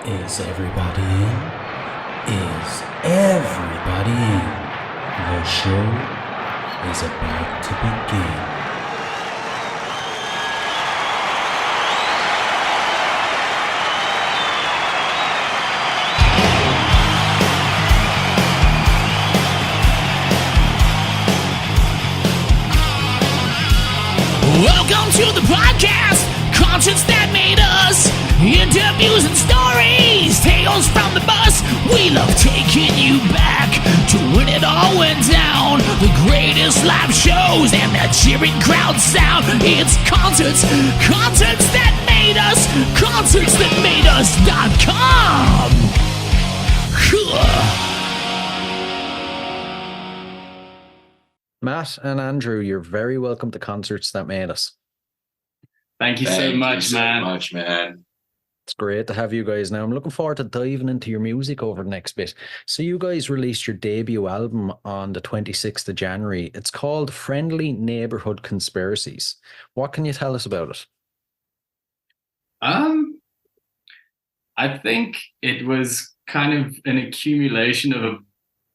Is everybody in? Is everybody in? The show is about to begin. Welcome to the podcast, concerts that made us, interviews and stories, tales from the bus. We love taking you back to when it all went down. The greatest live shows and that cheering crowd sound. It's concerts that made us, concertsthatmadeus.com. Matt and Andrew, you're very welcome to Concerts That Made Us. Thank you so much, man. It's great to have you guys now. I'm looking forward to diving into your music over the next bit. So you guys released your debut album on the 26th of January. It's called Friendly Neighborhood Conspiracies. What can you tell us about it? I think it was kind of an accumulation of a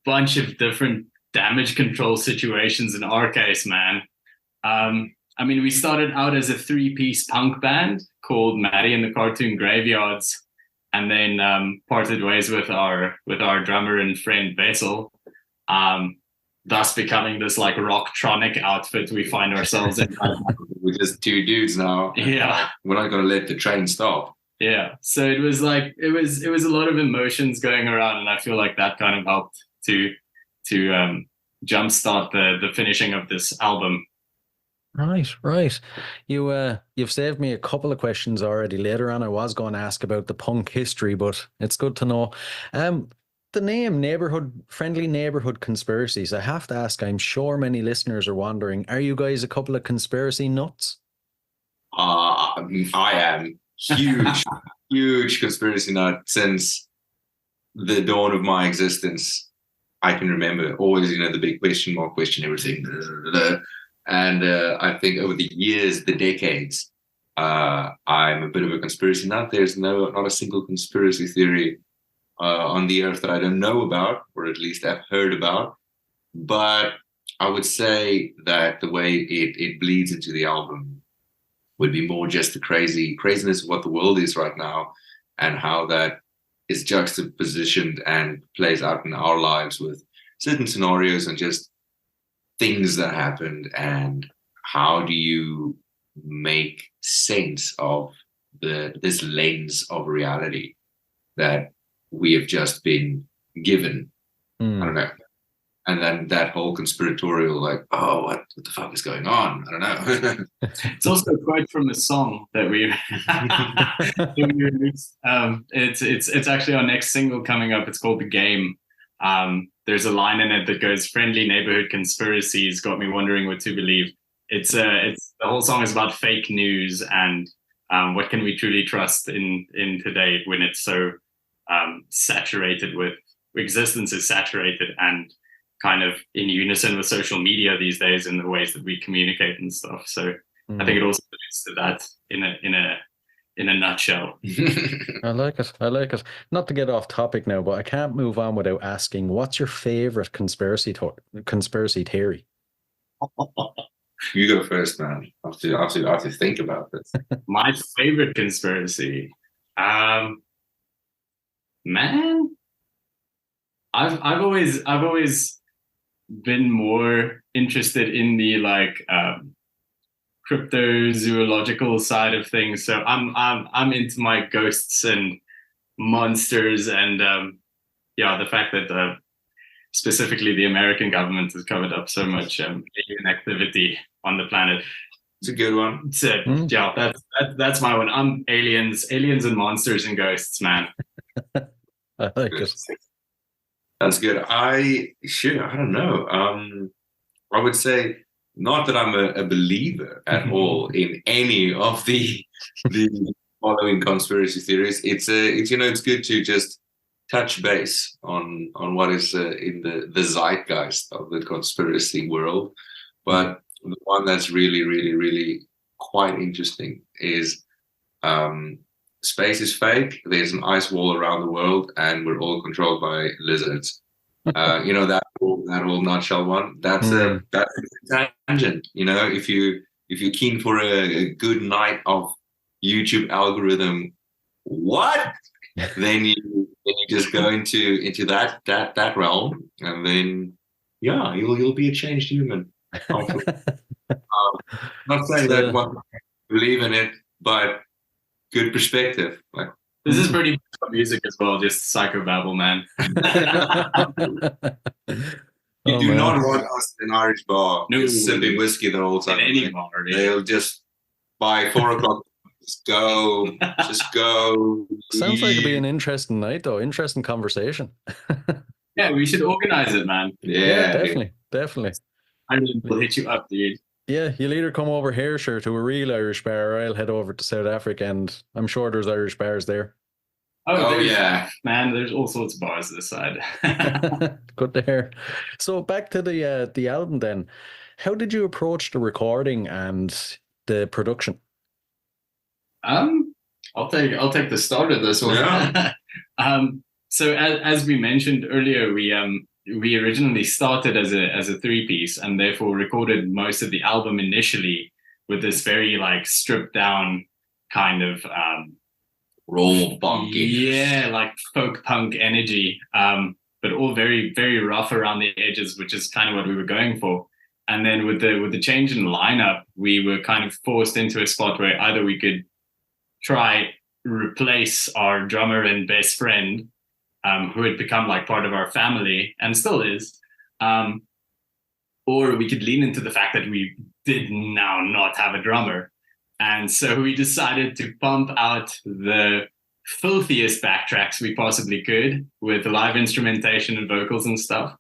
bunch of different damage control situations in our case, man. I mean, we started out as a three-piece punk band called Maddie and the Cartoon Graveyards, and then parted ways with our drummer and friend Bessel, thus becoming this like rock-tronic outfit we find ourselves in. We're just two dudes now. Yeah, we're not going to let the train stop. Yeah, so it was like it was a lot of emotions going around, and I feel like that kind of helped to jumpstart the finishing of this album. Right. You've saved me a couple of questions already. Later on, I was going to ask about the punk history, but it's good to know. The name Friendly Neighborhood Conspiracies. I have to ask. I'm sure many listeners are wondering: are you guys a couple of conspiracy nuts? I am huge conspiracy nut since the dawn of my existence. I can remember always, the big question mark, question everything. And I think over the years, the decades, I'm a bit of a conspiracy nut. There's not a single conspiracy theory on the earth that I don't know about, or at least I've heard about. But I would say that the way it bleeds into the album would be more just the craziness of what the world is right now, and how that is juxtapositioned and plays out in our lives with certain scenarios and just things that happened, and how do you make sense of this lens of reality that we have just been given. I don't know. And then that whole conspiratorial, like, oh, what the fuck is going on? I don't know. It's also a quote from a song that we released. It's actually our next single coming up. It's called The Game. There's a line in it that goes, "Friendly neighborhood conspiracies got me wondering what to believe." It's the whole song is about fake news and what can we truly trust in today when it's so saturated with existence is saturated and kind of in unison with social media these days in the ways that we communicate and stuff. So I think it also leads to that in a nutshell. I like it. Not to get off topic now, but I can't move on without asking, what's your favorite conspiracy theory? You go first, man. I have to think about this. My favorite conspiracy, man, I've always been more interested in the cryptozoological side of things. So I'm into my ghosts and monsters, and the fact that specifically the American government has covered up so much alien activity on the planet. It's a good one. So yeah, that's my one. I'm aliens and monsters and ghosts, man. I like it. That's good. I don't know. I would say not that I'm a believer at all in any of the following conspiracy theories. It's good to just touch base on what is in the zeitgeist of the conspiracy world. But the one that's really, really, really quite interesting is space is fake. There's an ice wall around the world, and we're all controlled by lizards. You know, that whole nutshell one. That's a tangent. You know, if you're keen for a good night of YouTube algorithm, what? then you just go into that realm, and then you'll be a changed human. Not saying that one believe in it, but good perspective. Like, this is pretty much music as well, just psychobabble, man. You do not want us in an Irish bar just sipping whiskey the whole time. In any bar, they'll just by 4 o'clock just go. Sounds like it'd be an interesting night, though. Interesting conversation. Yeah, we should organize it, man. Yeah, definitely. We'll hit you up, dude. Yeah, you'll either come over here, sure, to a real Irish bar, or I'll head over to South Africa, and I'm sure there's Irish bars there. Oh yeah, man. There's all sorts of bars this side. Good to hear. So back to the album then. How did you approach the recording and the production? I'll take the start of this one. Yeah. So as we mentioned earlier, we originally started as a 3-piece, and therefore recorded most of the album initially with this very like stripped down kind of raw funky, like folk punk energy, but all very, very rough around the edges, which is kind of what we were going for. And then with the change in lineup, we were kind of forced into a spot where either we could try replace our drummer and best friend, who had become like part of our family and still is, or we could lean into the fact that we did now not have a drummer. And so we decided to pump out the filthiest backtracks we possibly could with live instrumentation and vocals and stuff.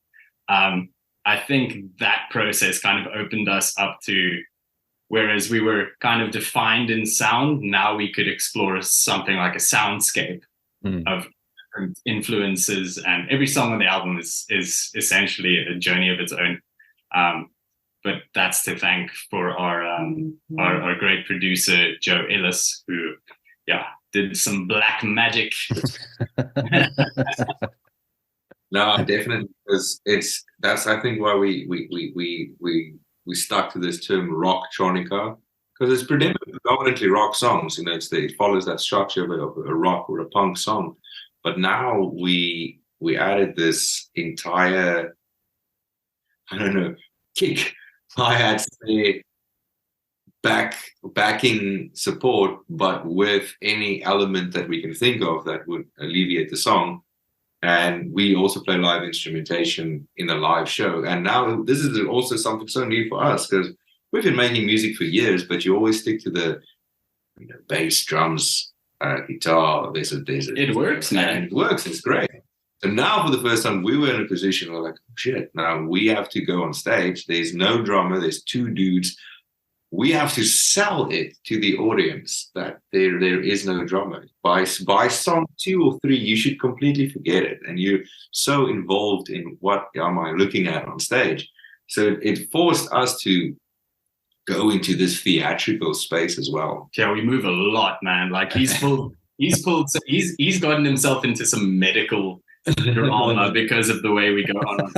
I think that process kind of opened us up to, whereas we were kind of defined in sound, now we could explore something like a soundscape of different influences, and every song on the album is essentially a journey of its own. But that's to thank for our great producer Joe Ellis, who did some black magic. No, definitely, because that's I think why we stuck to this term rock-tronica, because it's predominantly rock songs. You know, it follows that structure of a rock or a punk song. But now we added this entire, I don't know, kick, hi-hat, backing support, but with any element that we can think of that would alleviate the song. And we also play live instrumentation in a live show. And now this is also something so new for us, because we've been making music for years, but you always stick to the bass, drums, guitar. It works, man. It works. It's great. So now, for the first time, we were in a position where, like, shit, now we have to go on stage. There's no drummer. There's 2 dudes. We have to sell it to the audience that there is no drummer. By song 2 or 3, you should completely forget it. And you're so involved in what am I looking at on stage. So it forced us to go into this theatrical space as well. Yeah, we move a lot, man. Like he's gotten himself into some medical drama because of the way we go on.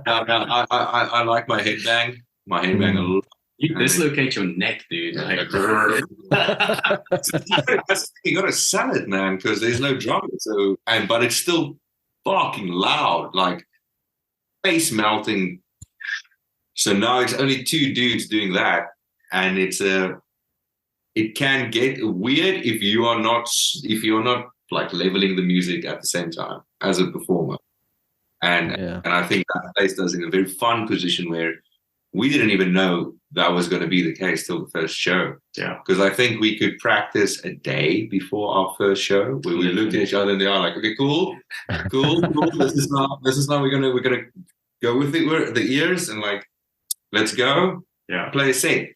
I like my headbang. My headbang a lot. You dislocate your neck, dude. Like, you gotta sell it, man, because there's no drama. But it's still fucking loud, like face melting. So now it's only 2 dudes doing that, and it can get weird if you're not like leveling the music at the same time as a performer. And I think that placed us in a very fun position where we didn't even know that was going to be the case till the first show. Yeah. Because I think we could practice a day before our first show, where we looked at each other in the eye like, okay, cool. This is not we're gonna go with the ears and like, let's go. Yeah. Play a set.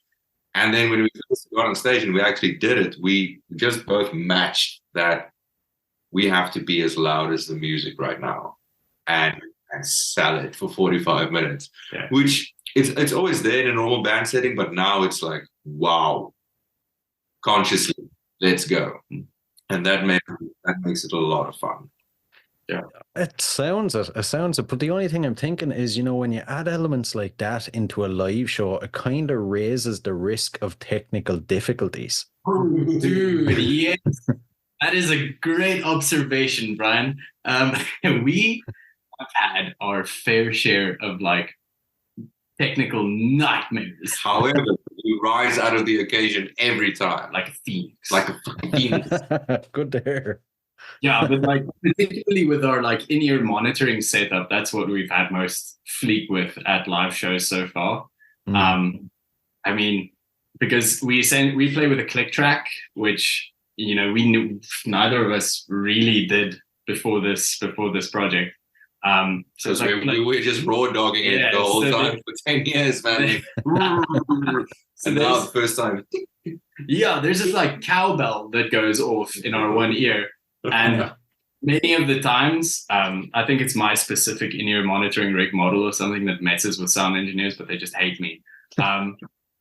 And then when we first got on stage and we actually did it, we just both matched that we have to be as loud as the music right now and sell it for 45 minutes, which it's always there in a normal band setting, but now it's like, wow, consciously, let's go. And that makes it a lot of fun. Yeah. It sounds it. It sounds it. But the only thing I'm thinking is, when you add elements like that into a live show, it kind of raises the risk of technical difficulties. Dude, yes. That is a great observation, Brian. We have had our fair share of technical nightmares. However, you rise out of the occasion every time. Like a phoenix. Like a fucking phoenix. Good to hear. Yeah, but particularly with our in-ear monitoring setup, that's what we've had most fleet with at live shows so far. I mean, because we play with a click track, which we knew neither of us really did before this project. So we were just raw dogging it the whole time for 10 years, man. And now the first time. Yeah, there's this cowbell that goes off in our one ear. And many of the times, I think it's my specific in-ear monitoring rig model or something that messes with sound engineers, but they just hate me.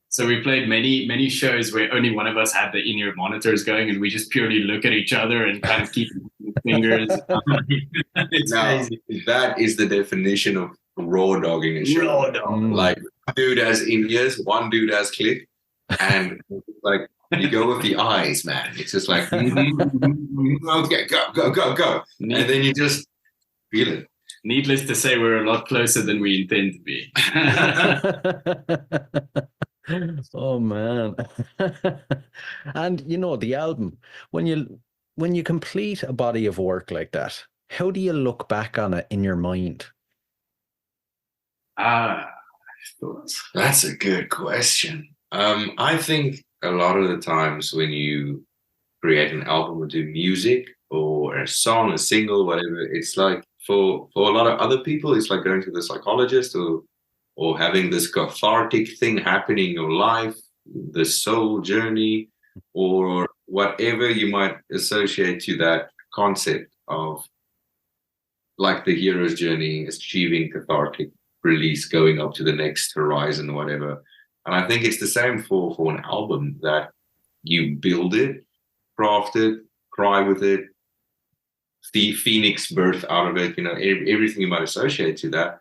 So we played many shows where only one of us had the in-ear monitors going, and we just purely look at each other and kind of keep fingers. It's crazy. That is the definition of raw dogging a show. Raw dog. One dude has in-ears, one dude has click, and you go with the eyes, man. It's just okay, go. And then you just feel it. Needless to say, we're a lot closer than we intend to be. Oh man. And the album, when you complete a body of work like that, how do you look back on it in your mind? That's a good question. I think a lot of the times when you create an album or do music or a song, a single, whatever, it's for a lot of other people, it's like going to the psychologist or having this cathartic thing happen in your life, the soul journey, or whatever you might associate to that concept of the hero's journey, achieving cathartic release, going up to the next horizon or whatever. And I think it's the same for an album, that you build it, craft it, cry with it, the phoenix birth out of it, everything you might associate to that.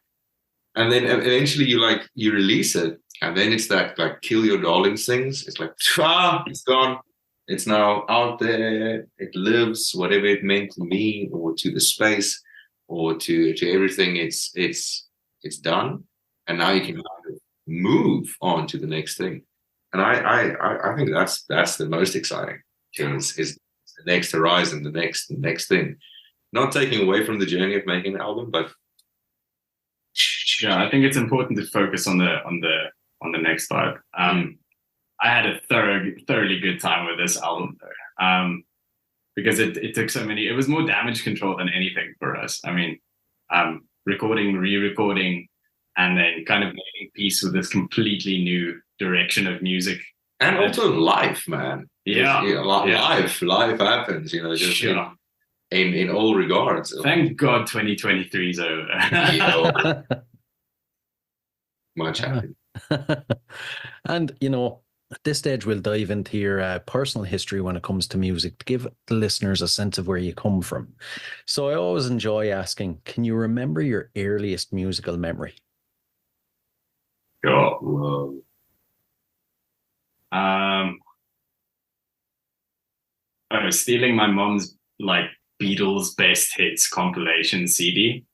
And then eventually you release it, and then it's that kill your darlings things. It's it's gone. It's now out there. It lives, whatever it meant to me or to the space or to everything. It's done, and now you can kind of move on to the next thing. And I think that's the most exciting thing is the next horizon, the next thing. Not taking away from the journey of making an album, but yeah, I think it's important to focus on the next vibe. I had a thoroughly good time with this album though, because it took so many. It was more damage control than anything for us. I mean, recording, re-recording, and then kind of making peace with this completely new direction of music. And also life, man. Yeah. Life happens, just sure. In all regards. Thank God 2023 is over. Much happy. And, at this stage, we'll dive into your personal history when it comes to music to give the listeners a sense of where you come from. So I always enjoy asking, can you remember your earliest musical memory? Oh, I was stealing my mom's Beatles best hits compilation CD.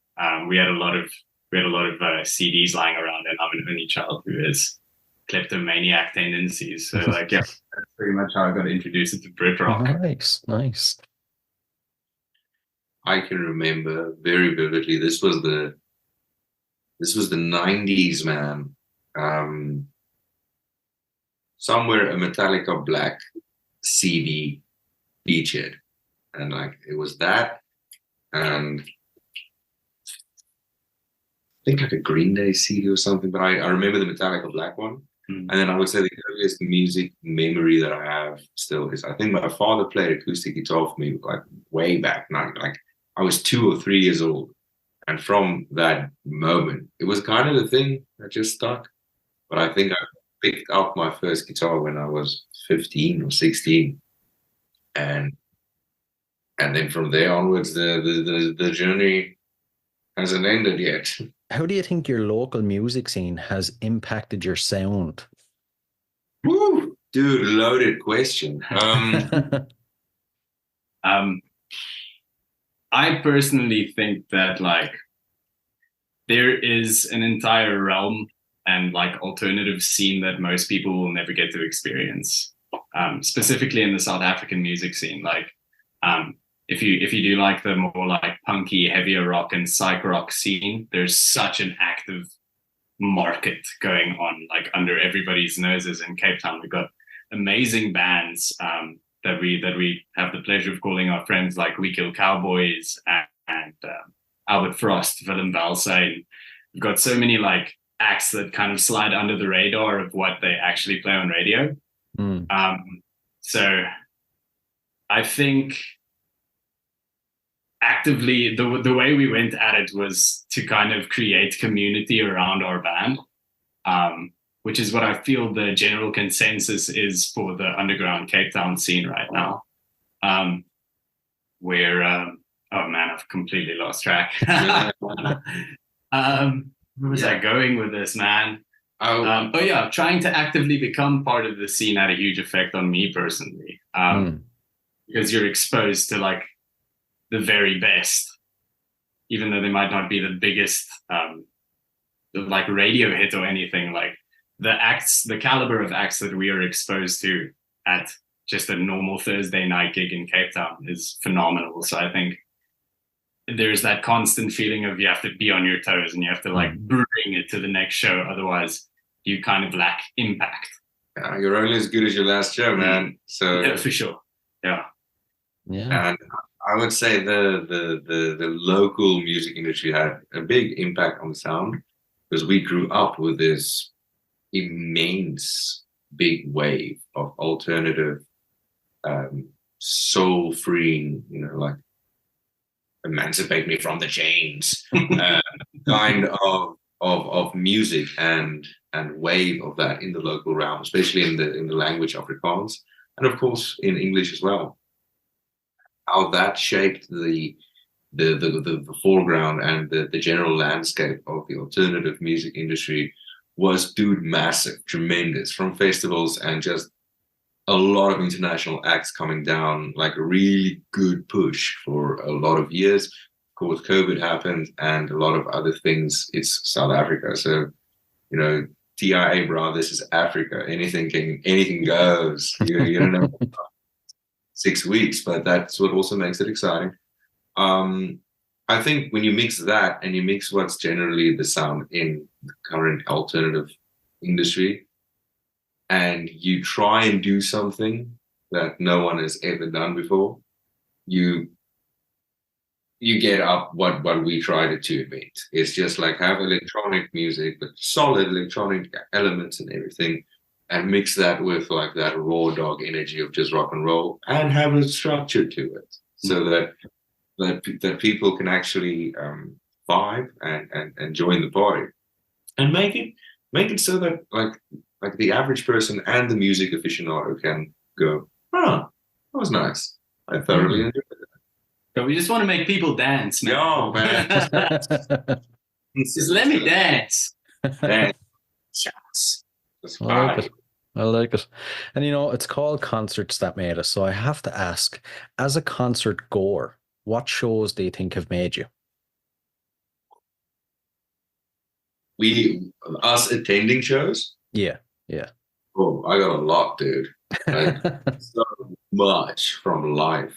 We had a lot of CDs lying around, and I'm an only child who has kleptomaniac tendencies. So that's pretty much how I got introduced to Brit rock. Nice. I can remember very vividly. This was the 90s, man. Somewhere a Metallica Black CD featured, and it was that, and I think a Green Day CD or something. But I remember the Metallica Black one. And then I would say the earliest music memory that I have still is, I think my father played acoustic guitar for me way back now. I was 2 or 3 years old, and from that moment, it was kind of the thing that just stuck. But I think I picked up my first guitar when I was 15 or 16, and And then from there onwards, the journey hasn't ended yet. How do you think your local music scene has impacted your sound? Woo, dude, loaded question. I personally think that like there is an entire realm and like alternative scene that most people will never get to experience. Specifically in the South African music scene, like if you do like the more like punky, heavier rock and psych rock scene, there's such an active market going on like under everybody's noses in Cape Town. We've got amazing bands that we have the pleasure of calling our friends, like We Kill Cowboys and Albert Frost, Willem Valsay. We've got so many like acts that kind of slide under the radar of what they actually play on radio. So I think actively the way we went at it was to kind of create community around our band, which is what I feel the general consensus is for the underground Cape Town scene right now. Where oh man, I've completely lost track. Where was I going with this, man? Oh yeah, trying to actively become part of the scene had a huge effect on me personally, because you're exposed to like the very best, even though they might not be the biggest like radio hit or anything. Like the caliber of acts that we are exposed to at just a normal Thursday night gig in Cape Town is phenomenal. So I think there's that constant feeling of you have to be on your toes and you have to like bring it to the next show. Otherwise you kind of lack impact. Yeah, you're only as good as your last show, man. So yeah, for sure. Yeah. And I would say the local music industry had a big impact on the sound because we grew up with this immense big wave of alternative, soul freeing, like emancipate me from the chains kind of music and wave of that in the local realm, especially in the language Afrikaans, and of course in English as well. How that shaped the foreground and the general landscape of the alternative music industry was, dude, massive, tremendous, from festivals and just a lot of international acts coming down, like a really good push for a lot of years. Of course, COVID happened and a lot of other things. It's South Africa. So, TIA, bro, this is Africa. Anything goes. You don't know 6 weeks, but that's what also makes it exciting. I think when you mix that and you mix what's generally the sound in the current alternative industry, and you try and do something that no one has ever done before, you get up what we try to invent. It's just like have electronic music, but solid electronic elements and everything, and mix that with like that raw dog energy of just rock and roll, and have a structure to it, so that people can actually vibe and join the party, and make it so that like the average person and the music aficionado can go, oh, that was nice. I thoroughly enjoyed it. But we just want to make people dance, man. No, man. Just let me dance. Dance. I like it. And it's called Concerts That Made Us. So I have to ask, as a concert goer, what shows do you think have made you? Us attending shows? Yeah. Oh, I got a lot, dude. Like, so much from live.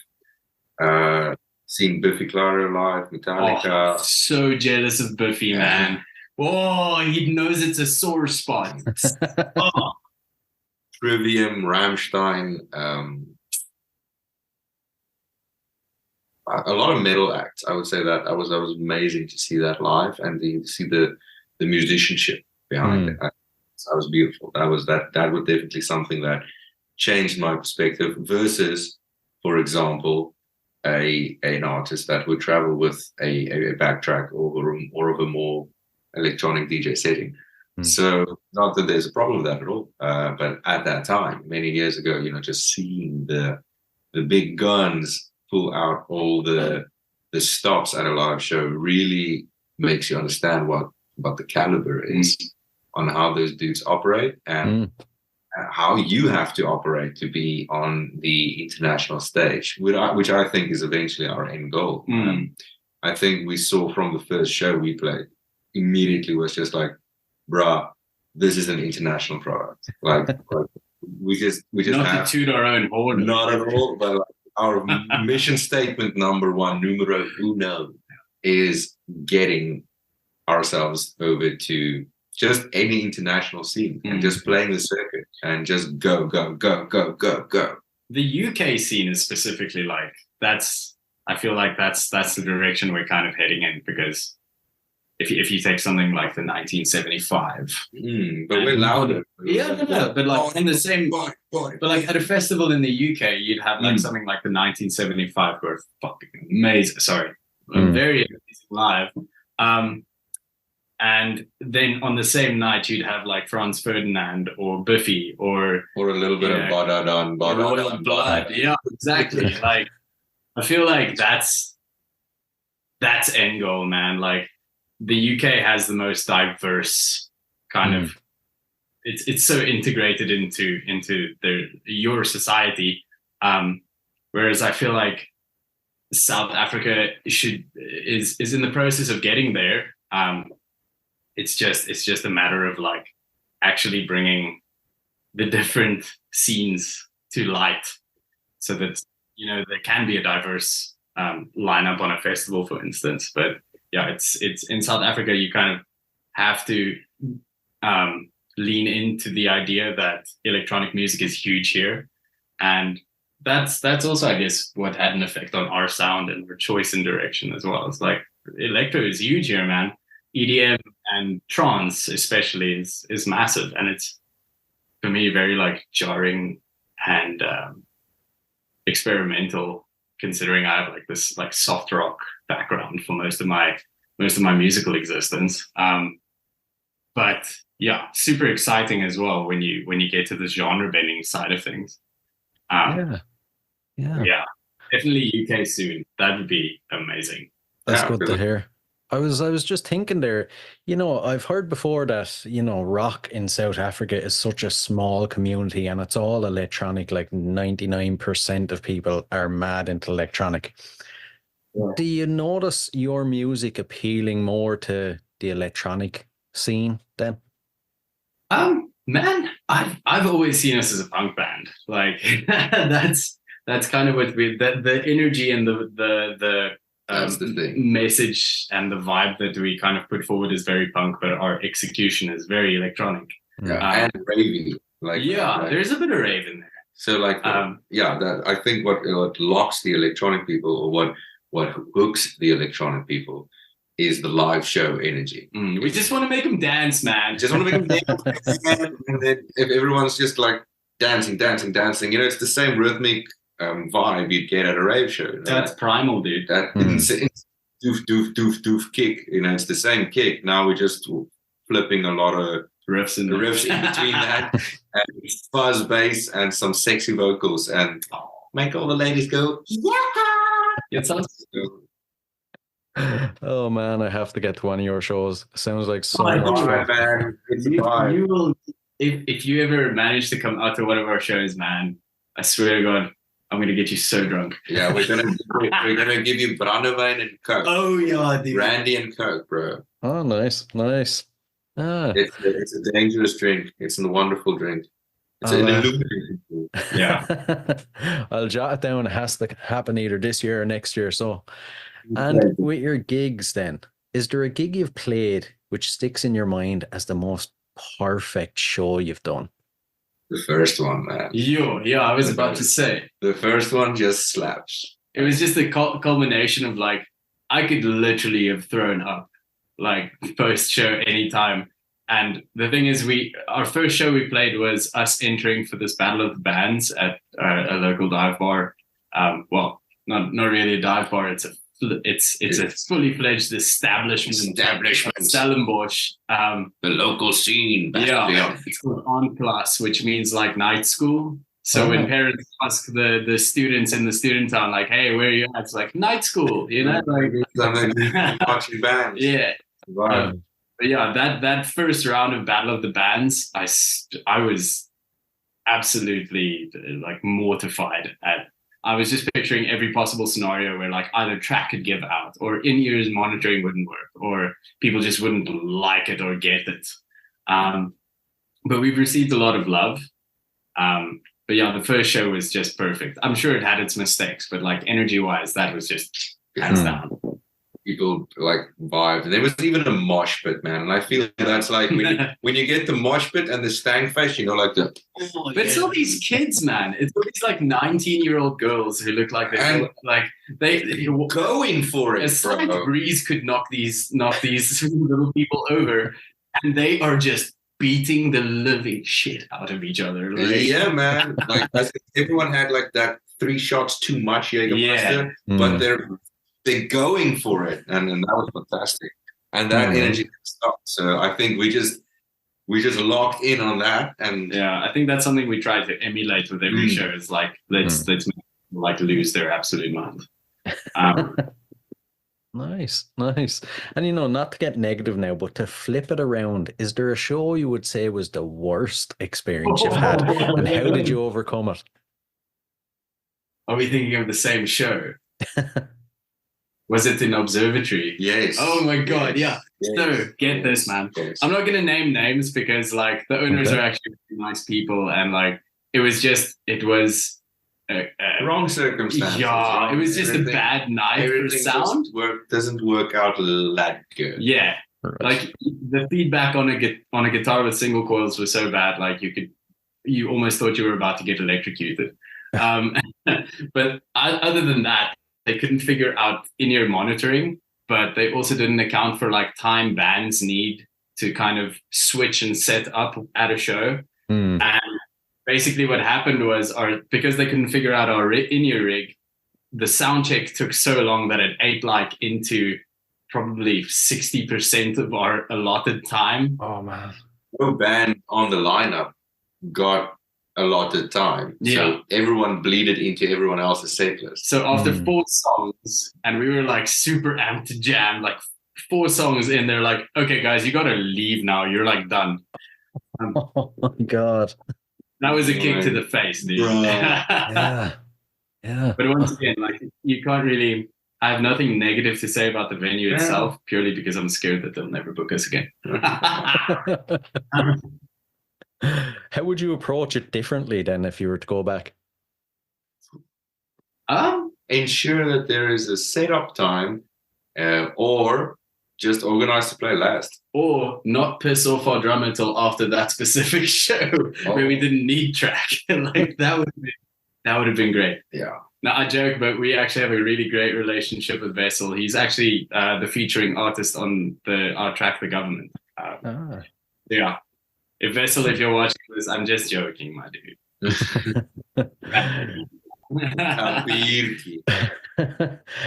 Seeing Biffy Clyro live, Metallica. Oh, so jealous of Biffy, man. Oh, he knows it's a sore spot. Oh. Trivium, Rammstein, a lot of metal acts. I would say that that was amazing to see that live and to see the musicianship behind it. That was beautiful. That was definitely something that changed my perspective versus, for example, an artist that would travel with a backtrack or of a more electronic DJ setting. So not that there's a problem with that at all, but at that time, many years ago, just seeing the big guns pull out all the stops at a live show really makes you understand what the caliber is on how those dudes operate and how you have to operate to be on the international stage, which I think is eventually our end goal. I think we saw from the first show we played, immediately was just like, bruh, this is an international product. Like we just not have to toot our own horn. Not at all, but like our mission statement number one, numero uno, is getting ourselves over to just any international scene and just playing the circuit and just go. The UK scene is specifically like I feel like that's the direction we're kind of heading in, because if you take something like the 1975, but we're louder. But like in the same, but like at a festival in the UK, you'd have like something like the 1975 were fucking amazing. Sorry, very amazing live. And then on the same night, you'd have like Franz Ferdinand or Biffy or a little bit of Royal Blood. Yeah, exactly. Like I feel like that's end goal, man. Like the UK has the most diverse kind of. It's so integrated into your society, whereas I feel like South Africa is in the process of getting there. It's just a matter of like actually bringing the different scenes to light, so that there can be a diverse lineup on a festival, for instance. But yeah, it's in South Africa, you kind of have to lean into the idea that electronic music is huge here, and that's also, I guess, what had an effect on our sound and our choice in direction as well. It's like electro is huge here, man. EDM and trance especially is massive, and it's for me very like jarring and experimental, considering I have like this like soft rock background for most of my musical existence. But yeah, super exciting as well when you get to the genre bending side of things. Yeah, definitely UK soon. That would be amazing. That's good to hear. I was just thinking there, I've heard before that, rock in South Africa is such a small community and it's all electronic, like 99% of people are mad into electronic. Yeah. Do you notice your music appealing more to the electronic scene then? Man, I've always seen us as a punk band. Like that's kind of what the energy and the that's the thing. Message and the vibe that we kind of put forward is very punk, but our execution is very electronic. And ravey. There's a bit of rave in there. So like, that I think what locks the electronic people, or what hooks the electronic people, is the live show energy. We just want to make them dance, man. Just want to make them dance. And then if everyone's just like dancing, it's the same rhythmic vibe you'd get at a rave show. That's primal, dude. That doof kick. It's the same kick. Now we're just flipping a lot of riffs in between that, and fuzz bass and some sexy vocals, and make all the ladies go, yeah. It sounds Oh man, I have to get to one of your shows. Sounds like so much fun. Man. You will, if you ever manage to come out to one of our shows, man, I swear to God, I'm gonna get you so drunk. Yeah, we're gonna give you brandewijn and coke. Oh yeah, dude. Brandy and coke, bro. Oh, nice. It's a dangerous drink. It's a wonderful drink. It's an illuminating drink. Yeah. I'll jot it down. It has to happen either this year or next year. So, and with your gigs, then, is there a gig you've played which sticks in your mind as the most perfect show you've done? The first one, man. Yeah, I was about to say. The first one just slaps. It was just a culmination of like, I could literally have thrown up like post-show anytime. And the thing is, our first show we played was us entering for this battle of the bands at a local dive bar. Well, not really a dive bar. It's a fully fledged establishment. Stellenbosch. The local scene. Yeah, it's called On Plus, which means like night school. So when parents ask the students in the student town, like, "Hey, where are you at?" It's like night school, you know, like watching bands. yeah. Right. But yeah, that first round of Battle of the Bands, I was absolutely like mortified at. I was just picturing every possible scenario where like either track could give out, or in-ears monitoring wouldn't work, or people just wouldn't like it or get it. But we've received a lot of love. But yeah, the first show was just perfect. I'm sure it had its mistakes, but like energy-wise, that was just hands down. People like vibed, and there was even a mosh pit, man. And I feel that's like when you get the mosh pit and the stank face, you know, like the. But it's all these kids, man. It's all these like 19-year-old girls who look like they going for it. A slight breeze could knock these little people over, and they are just beating the living shit out of each other. Like, yeah, man. Like everyone had like that 3 shots too much Jägermeister, but they're going for it, and that was fantastic. And that energy didn't stop. So I think we just locked in on that, and yeah, I think that's something we try to emulate with every show. Is like let's make people like lose their absolute mind. Nice. And you know, not to get negative now, but to flip it around, is there a show you would say was the worst experience you've had, and how did you overcome it? Are we thinking of the same show? Was it in Observatory? Yes. Oh my God, yes. Yeah. So get this, man. Yes. I'm not gonna name names because like the owners are actually really nice people, and like it was wrong circumstances. Yeah, it was just a bad night for sound. Doesn't work out that good. Yeah, right. Like the feedback on a guitar with single coils was so bad, like you almost thought you were about to get electrocuted. But other than that, they couldn't figure out in-ear monitoring, but they also didn't account for like time bands need to kind of switch and set up at a show. And basically what happened was because they couldn't figure out our in-ear rig, the sound check took so long that it ate like into probably 60% of our allotted time. Oh man. No band on the lineup got allotted time. Yeah. So everyone bleeded into everyone else's set list. So after 4 songs, and we were like super amped to jam, like 4 songs in, they're like, okay guys, you gotta leave now. You're like done. Oh my God. That was a kick to the face, dude. Yeah. But once again, like you can't really. I have nothing negative to say about the venue itself, purely because I'm scared that they'll never book us again. How would you approach it differently then if you were to go back? Ensure that there is a setup time, or just organize to play last. Or not piss off our drummer until after that specific show where we didn't need track. Like that would have been great. Yeah. Now I joke, but we actually have a really great relationship with Vessel. He's actually the featuring artist on our track, The Government. Yeah. If Vessel, if you're watching this, I'm just joking, my dude.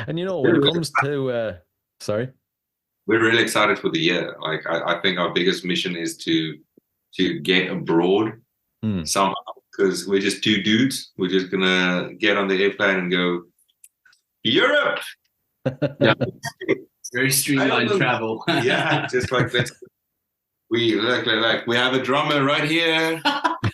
And you know, when it comes to sorry, we're really excited for the year. Like I think our biggest mission is to get abroad somehow, because we're just 2 dudes. We're just gonna get on the airplane and go Europe. Yeah, it's very streamlined travel. Yeah, just like let's. We like we have a drummer right here.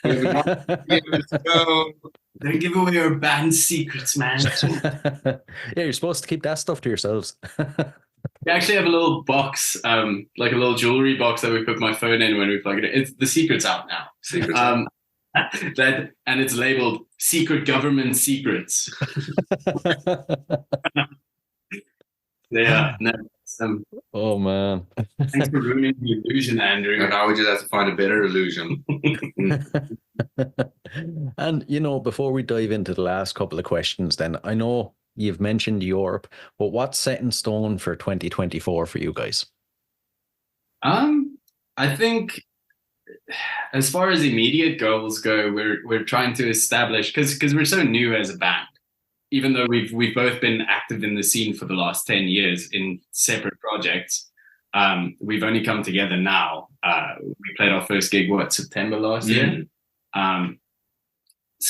Let's go. Don't give away our band secrets, man. Yeah, you're supposed to keep that stuff to yourselves. We actually have a little box, like a little jewelry box that we put my phone in when we plug it in. It's the secret's out now. Secrets. And it's labeled "Secret Government Secrets." Yeah. No, oh man. Thanks for ruining the illusion, Andrew. And now we just have to find a better illusion. And you know, before we dive into the last couple of questions, then I know you've mentioned Europe, but what's set in stone for 2024 for you guys? I think as far as immediate goals go, we're trying to establish, because we're so new as a band, even though we've both been active in the scene for the last 10 years in separate projects. We've only come together now. We played our first gig, September last year?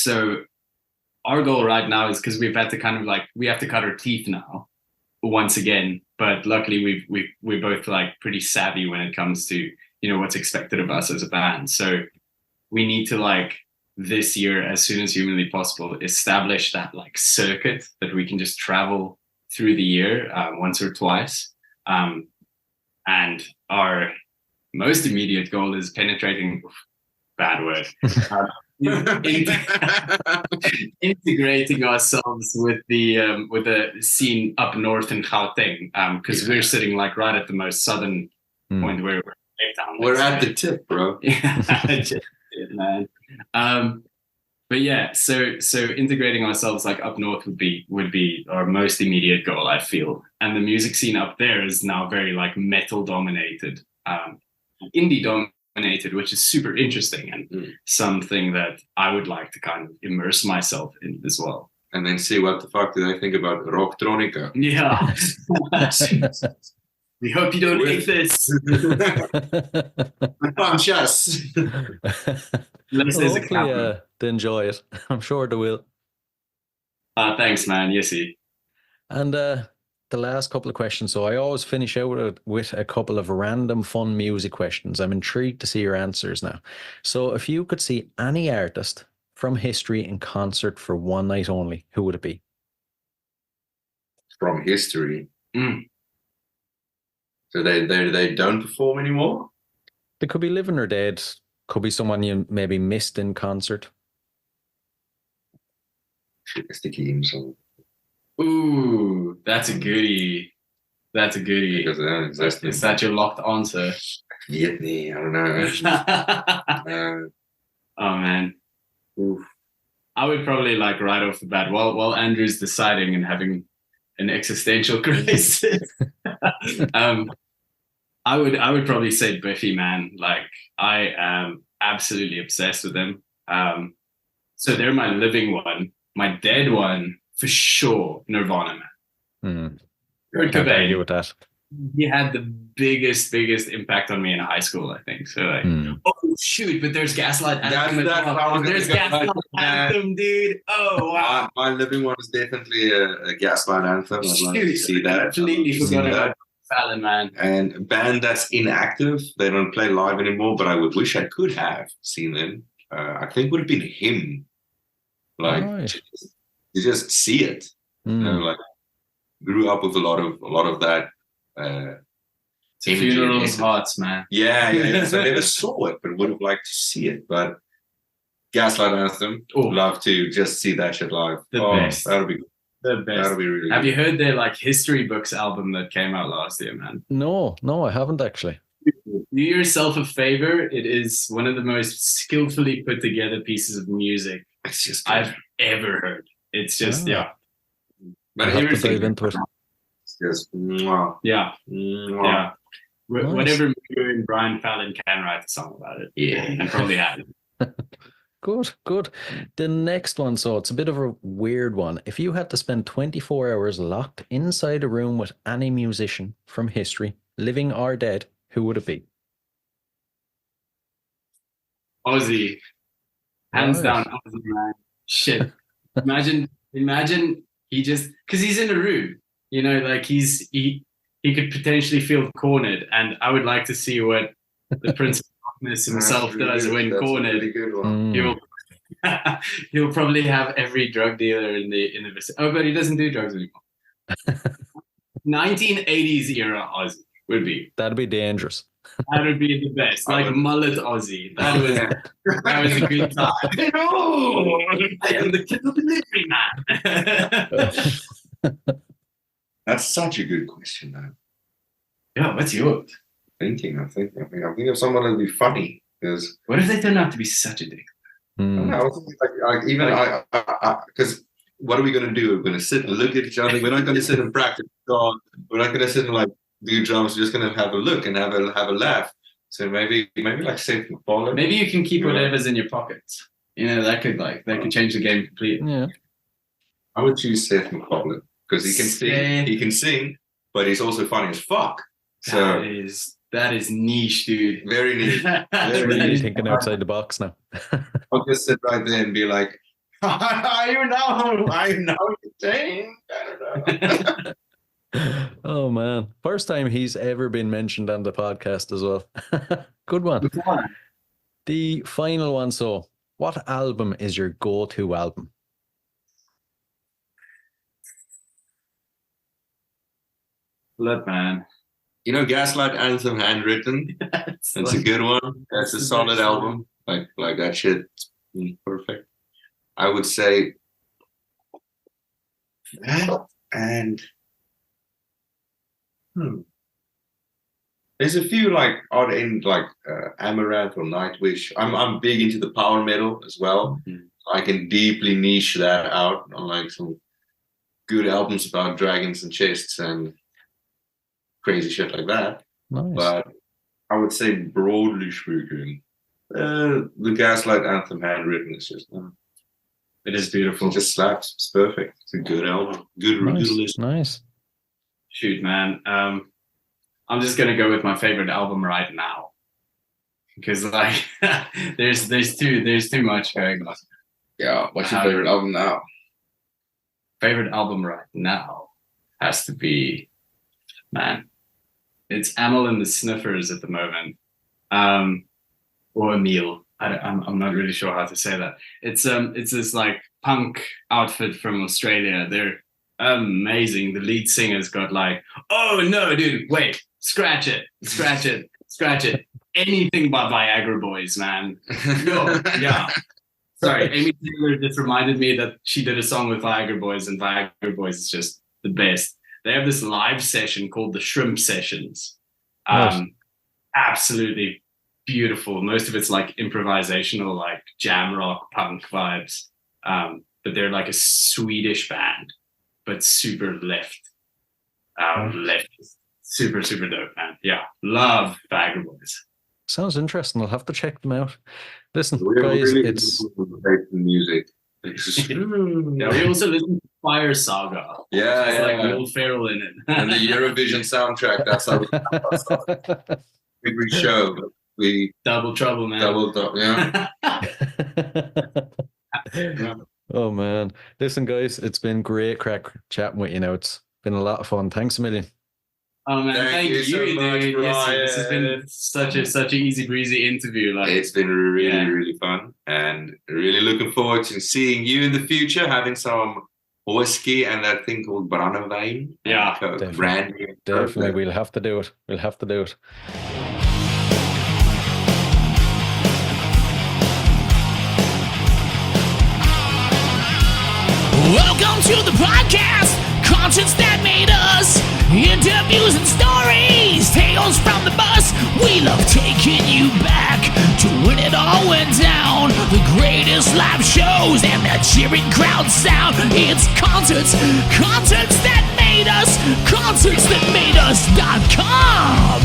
So our goal right now is, because we've had to kind of like, we have to cut our teeth now once again, but luckily we're both like pretty savvy when it comes to, you know, what's expected of us as a band. So we need to like this year, as soon as humanly possible, establish that like circuit that we can just travel through the year once or twice. And our most immediate goal is penetrating, bad word, integrating ourselves with the scene up north in Gauteng, because we're sitting like right at the most southern point where we're Cape Town. We're at the tip, bro. Yeah, man. But yeah, so integrating ourselves like up north would be our most immediate goal, I feel. And the music scene up there is now very like metal dominated, indie dominated, which is super interesting and something that I would like to kind of immerse myself in as well. And then see what the fuck do they think about rock-tronica. Yeah. We hope you don't hate this. Conscious. Hopefully they enjoy it. I'm sure they will. Thanks, man. Yesy. And the last couple of questions. So I always finish out with a couple of random fun music questions. I'm intrigued to see your answers now. So if you could see any artist from history in concert for one night only, who would it be? From history. So they don't perform anymore? They could be living or dead. Could be someone you maybe missed in concert. It's the game song. Ooh, that's a goodie. That's a goodie. Because they don't exist. Is that your locked answer? Vietnam, I don't know. Oh man. Oof. I would probably like right off the bat, while Andrew's deciding and having an existential crisis. I would probably say Biffy, man. Like I am absolutely obsessed with them. So they're my living one. My dead one, for sure, Nirvana, man. Kurt Cobain. With that. He had the biggest impact on me in high school, I think. So like, oh shoot, but there's Gaslight Anthem. There's Gaslight Anthem, dude. Oh wow. My living one is definitely a Gaslight Anthem. I'd like to see that. Completely forgot about Fallon, man. And a band that's inactive, they don't play live anymore, but I would wish I could have seen them. I think would have been Him. Like you just see it. You know, like grew up with a lot of that. Funerals, hearts, man. Yeah. So I never saw it, but would have liked to see it. But Gaslight Anthem, love to just see that shit live. The best. That'll be good. The best. That'll be really Have good. you heard their like History Books album that came out last year, man? No, I haven't actually. Do yourself a favor. It is one of the most skillfully put together pieces of music I've ever heard. It's just But everything into it. Just yeah. Whatever Mew and Brian Fallon can write a song about it. Yeah, and probably have it. Good. The next one, so it's a bit of a weird one. If you had to spend 24 hours locked inside a room with any musician from history, living or dead, who would it be? Ozzy. Hands down, Ozzy, man. Shit. Imagine he just, because he's in a room, you know, like he could potentially feel cornered, and I would like to see what the Prince of Darkness himself does when cornered. He'll probably have every drug dealer in the vicinity. Oh, but he doesn't do drugs anymore. 1980s era Ozzy would be. That'd be dangerous. That would be the best. Like mullet Ozzy. That was a good time. Oh, I am the killer delivery man. That's such a good question, though. Yeah, what's yours? I'm thinking of someone that'd be funny. Because what if they turn out to be such a dick? I don't know, because what are we going to do? We're going to sit and look at each other. We're not going to sit and practice. We're not going to sit and like do drums. We're just going to have a look and have a laugh. So maybe like Seth MacFarlane. Maybe you can keep whatever's in your pockets. You know, that could change the game completely. Yeah. I would choose Seth MacFarlane because he can sing, but he's also funny as fuck. So that is niche, dude. Very niche. Really thinking outside the box now. I'll just sit right there and be like, I know what you're saying. I don't know. Oh man, first time he's ever been mentioned on the podcast as well. Good one. The final one. So, what album is your go-to album? Look, man. You know, Gaslight Anthem Handwritten. That's a good one. That's a solid album. Like that shit. Perfect. I would say that and there's a few like odd end like Amaranth or Nightwish. I'm big into the power metal as well. Mm-hmm. I can deeply niche that out on like some good albums about dragons and chests and crazy shit like that. Nice. But I would say broadly speaking, the Gaslight Anthem Handwritten is just it is beautiful. It just slaps. It's perfect. It's a good album. Good listen. Nice. Shoot, man. I'm just gonna go with my favorite album right now because like there's too much going on. Yeah. What's your favorite album now? Favorite album right now has to be, man, it's Amel and the Sniffers at the moment, or Emil. I'm not really sure how to say that. It's this like punk outfit from Australia. They're amazing. The lead singer's got like, oh no, dude, wait, scratch it. Anything but Viagra Boys, man. No, yeah. Sorry, Amy Taylor just reminded me that she did a song with Viagra Boys, and Viagra Boys is just the best. They have this live session called the Shrimp Sessions. Nice. Absolutely beautiful. Most of it's like improvisational, like jam rock punk vibes. But they're like a Swedish band, but super left. Super, super dope, man. Yeah, love Viagra Boys. Sounds interesting. I'll have to check them out. Listen, We're guys, really it's music. Yeah, we also listen to Fire Saga. Yeah, Like Will Ferrell in it. And the Eurovision soundtrack. That's how every show. We Double Trouble, man. yeah. Yeah. Oh man. Listen, guys, it's been great crack chatting with you now. It's been a lot of fun. Thanks a million. Oh man, thank you, so much, dude. Yes, this has been such a easy breezy interview. Like it's been really fun, and really looking forward to seeing you in the future, having some whiskey and that thing called Brandewijn. Yeah, Definitely. We'll have to do it. Welcome to the podcast, conscience that made us. Interviews and stories, tales from the bus. We love taking you back to when it all went down. The greatest live shows and the cheering crowd sound. It's concerts that made us, concerts that made us.com.